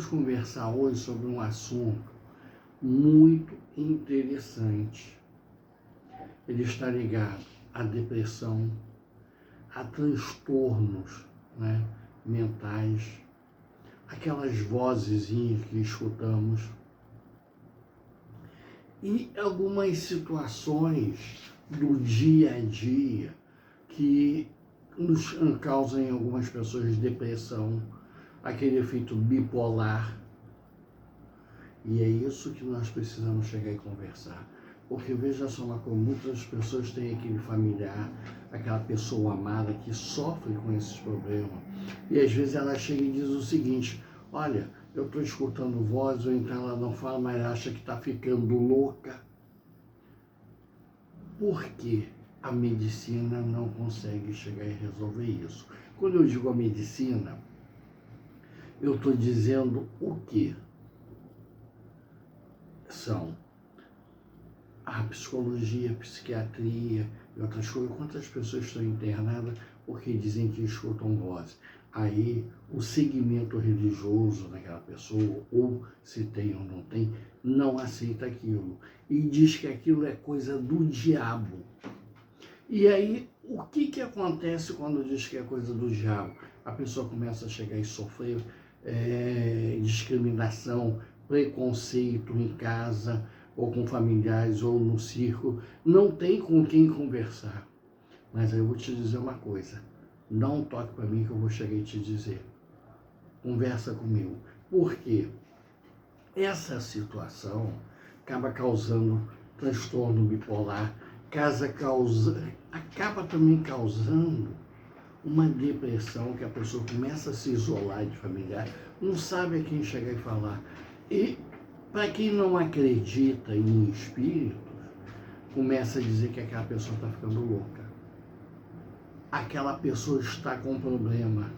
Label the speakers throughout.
Speaker 1: conversar hoje sobre um assunto muito interessante. Ele está ligado à depressão, a transtornos, né, mentais, aquelas vozezinhas que escutamos e algumas situações do dia a dia que nos causam em algumas pessoas depressão, aquele efeito bipolar. E é isso que nós precisamos chegar e conversar. Porque veja só uma coisa, muitas pessoas têm aquele familiar, aquela pessoa amada que sofre com esses problemas. E às vezes ela chega e diz o seguinte: olha, eu estou escutando voz, ou então ela não fala, mas acha que está ficando louca. Por quê? A medicina não consegue chegar e resolver isso. Quando eu digo a medicina, eu estou dizendo o quê? São a psicologia, a psiquiatria e outras coisas. Quantas pessoas estão internadas porque dizem que escutam voz? Aí o segmento religioso daquela pessoa, ou se tem ou não tem, não aceita aquilo. E diz que aquilo é coisa do diabo. E aí, o que acontece quando diz que é coisa do diabo? A pessoa começa a chegar e sofrer discriminação, preconceito em casa, ou com familiares, ou no circo, não tem com quem conversar. Mas eu vou te dizer uma coisa, dá um toque para mim que eu vou chegar e te dizer. Conversa comigo. Por quê? Essa situação acaba causando transtorno bipolar, acaba também causando uma depressão, que a pessoa começa a se isolar de familiar, não sabe a quem chegar e falar. E para quem não acredita em espíritos, começa a dizer que aquela pessoa está ficando louca. Aquela pessoa está com problema.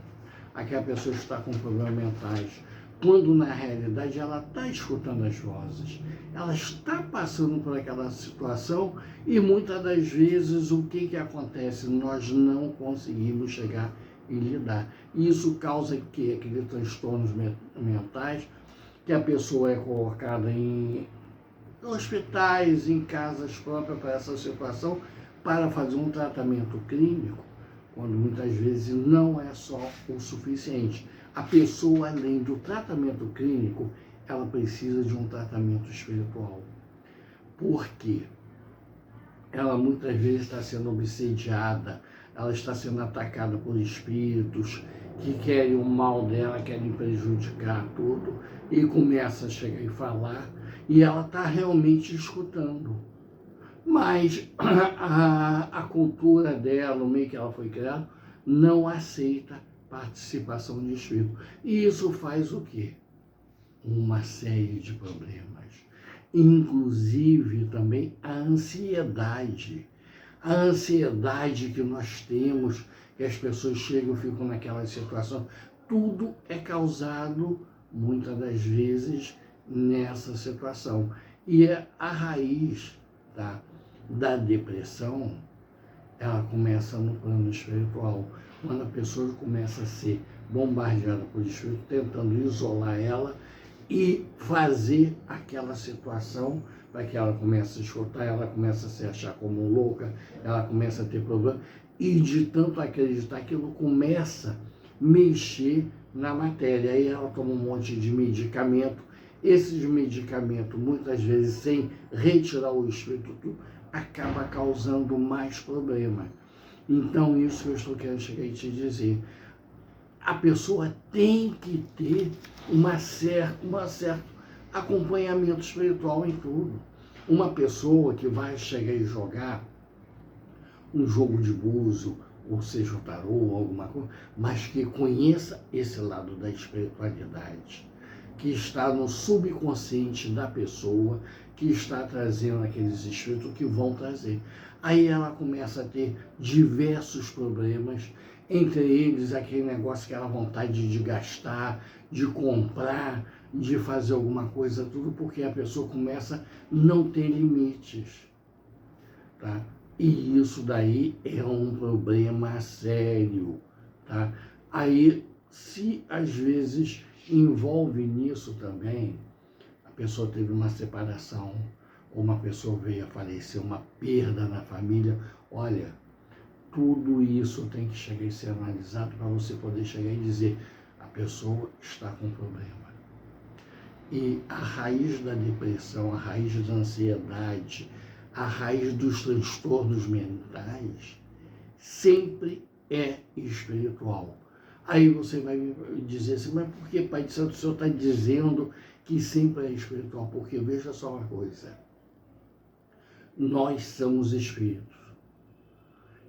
Speaker 1: Aquela pessoa está com problemas mentais. Quando na realidade ela está escutando as vozes. Ela está passando por aquela situação e muitas das vezes o que acontece? Nós não conseguimos chegar e lidar. Isso causa que aqueles transtornos mentais, que a pessoa é colocada em hospitais, em casas próprias para essa situação, para fazer um tratamento clínico, quando muitas vezes não é só o suficiente. A pessoa, além do tratamento clínico, ela precisa de um tratamento espiritual. Por quê? Ela muitas vezes está sendo obsediada, ela está sendo atacada por espíritos que querem o mal dela, querem prejudicar tudo, e começa a chegar e falar, e ela está realmente escutando. Mas a cultura dela, o meio que ela foi criada, não aceita participação de espírito. E isso faz o quê? Uma série de problemas. Inclusive também a ansiedade. A ansiedade que nós temos, que as pessoas chegam e ficam naquela situação, tudo é causado, muitas das vezes, nessa situação. E a raiz da depressão, ela começa no plano espiritual, quando a pessoa começa a ser bombardeada por espírito, tentando isolar ela e fazer aquela situação para que ela comece a escutar, ela começa a se achar como louca, ela começa a ter problema, e de tanto acreditar, aquilo começa a mexer na matéria. Aí ela toma um monte de medicamento, esses medicamentos, muitas vezes sem retirar o espírito, acaba causando mais problema. Então, isso que eu estou querendo chegar e te dizer. A pessoa tem que ter um certo acompanhamento espiritual em tudo. Uma pessoa que vai chegar e jogar um jogo de búzio, ou seja, o tarô, ou alguma coisa, mas que conheça esse lado da espiritualidade, que está no subconsciente da pessoa, que está trazendo aqueles espíritos que vão trazer. Aí ela começa a ter diversos problemas, entre eles aquele negócio, aquela vontade de gastar, de comprar, de fazer alguma coisa, tudo porque a pessoa começa a não ter limites, tá? E isso daí é um problema sério, tá? Aí, se às vezes Envolve nisso também, a pessoa teve uma separação, ou uma pessoa veio a falecer, uma perda na família. Olha, tudo isso tem que chegar e ser analisado para você poder chegar e dizer, a pessoa está com problema. E a raiz da depressão, a raiz da ansiedade, a raiz dos transtornos mentais, sempre é espiritual. Aí você vai me dizer assim, mas por que, Pai de Santo, o senhor está dizendo que sempre é espiritual? Porque veja só uma coisa, nós somos espíritos.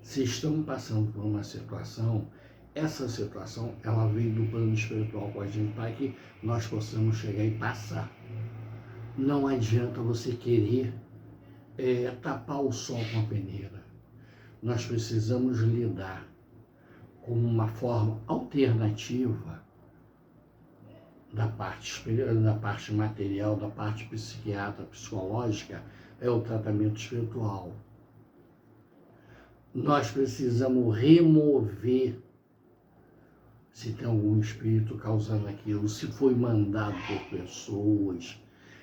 Speaker 1: Se estamos passando por uma situação, essa situação, ela veio do plano espiritual com a gente para que nós possamos chegar e passar. Não adianta você querer tapar o sol com a peneira. Nós precisamos lidar com uma forma alternativa da parte material, da parte psiquiátrica, psicológica, é o tratamento espiritual. Nós precisamos remover se tem algum espírito causando aquilo, se foi mandado por pessoas,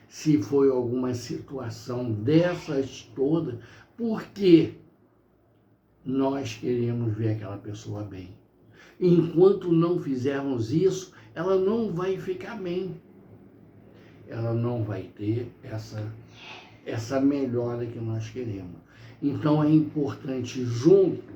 Speaker 1: se foi alguma situação dessas todas, porque nós queremos ver aquela pessoa bem. Enquanto não fizermos isso, ela não vai ficar bem. Ela não vai ter essa melhora que nós queremos. Então é importante, junto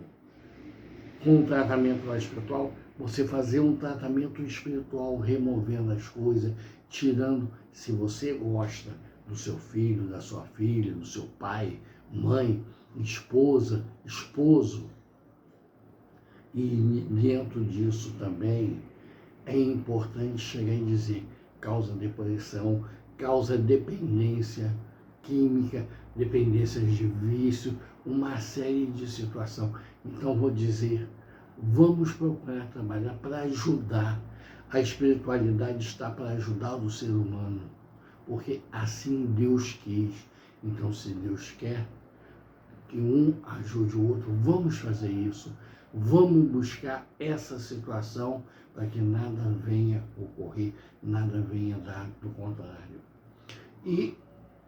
Speaker 1: com o tratamento espiritual, você fazer um tratamento espiritual, removendo as coisas, tirando, se você gosta do seu filho, da sua filha, do seu pai, mãe, esposa, esposo. E dentro disso também é importante chegar e dizer, causa depressão, causa dependência química, dependências de vício, uma série de situações. Então vou dizer, vamos procurar trabalhar para ajudar. A espiritualidade está para ajudar o ser humano, porque assim Deus quis. Então, se Deus quer que um ajude o outro, vamos fazer isso. Vamos buscar essa situação para que nada venha ocorrer, nada venha dar do contrário. E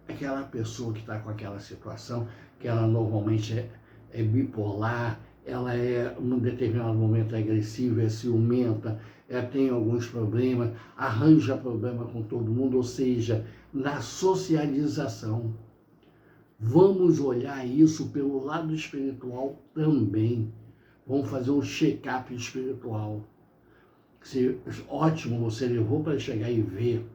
Speaker 1: aquela pessoa que está com aquela situação, que ela normalmente é bipolar, ela num determinado momento é agressiva, é ciumenta, ela tem alguns problemas, arranja problema com todo mundo, ou seja, na socialização. Vamos olhar isso pelo lado espiritual também. Vamos fazer um check-up espiritual. Ótimo, você levou para chegar e ver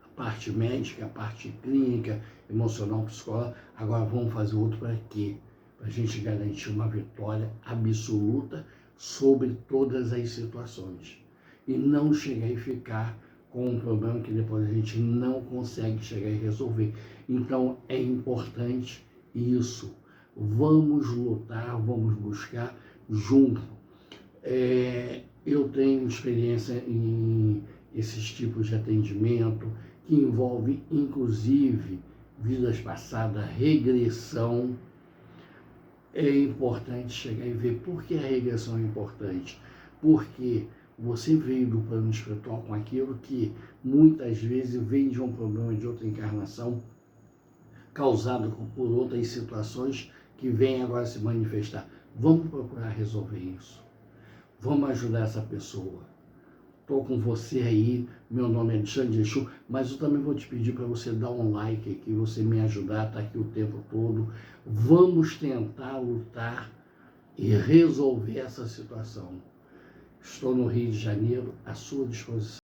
Speaker 1: a parte médica, a parte clínica, emocional, psicológica. Agora vamos fazer outro para quê? Para a gente garantir uma vitória absoluta sobre todas as situações. E não chegar e ficar com um problema que depois a gente não consegue chegar e resolver. Então é importante isso. Vamos lutar, vamos buscar junto. Eu tenho experiência em esses tipos de atendimento, que envolve inclusive vidas passadas, regressão. É importante chegar e ver por que a regressão é importante. Porque você veio do plano espiritual com aquilo que muitas vezes vem de um problema de outra encarnação, causado por outras situações que vêm agora se manifestar. Vamos procurar resolver isso. Vamos ajudar essa pessoa. Estou com você aí, meu nome é Alexandre Exu, mas eu também vou te pedir para você dar um like aqui, você me ajudar, tá aqui o tempo todo. Vamos tentar lutar e resolver essa situação. Estou no Rio de Janeiro, à sua disposição.